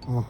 Kocaman.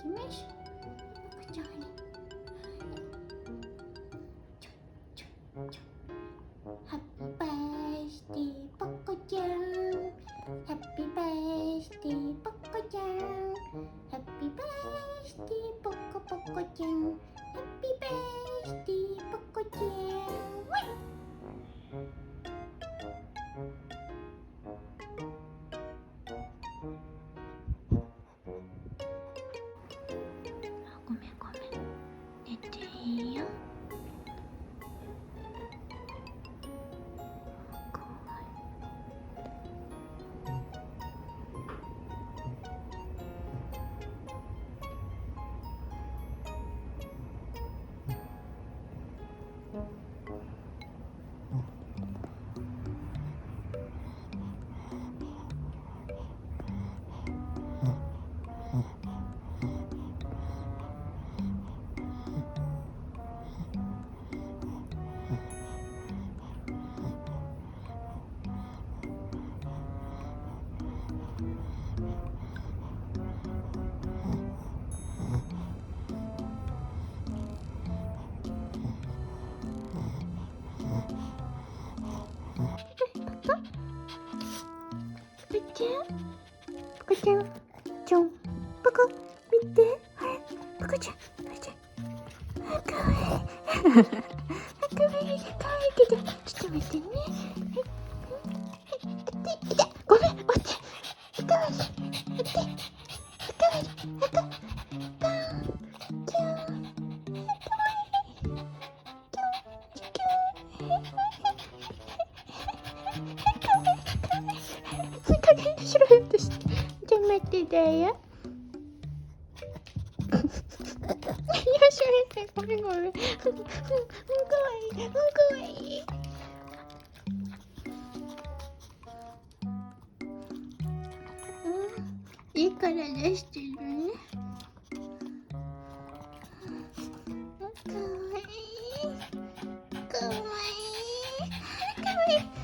Kimmiş? Kocaman. Happy birthday, Poco-chan. Happy birthday, Poco-chan. Happy birthday, Poco-chan. Happy birthday, Poco-chan.ごめんごめん、寝ていいよ。かわいポコちゃん、ちょん、ポコ、見て、ほら、ポコちゃん、ポコちゃん、かわいい、かわいいけど、ちょっと待ってね、いた、ごめん、落ち、かわいい、待って、かわいい、パン、ちゃん、かわいい、加減にしろよってして。じゃあ待ってだよ。いや、それごめんごめん。かわいい、かわいい。いいから出してるね。かわいい。かわいい。かわいい。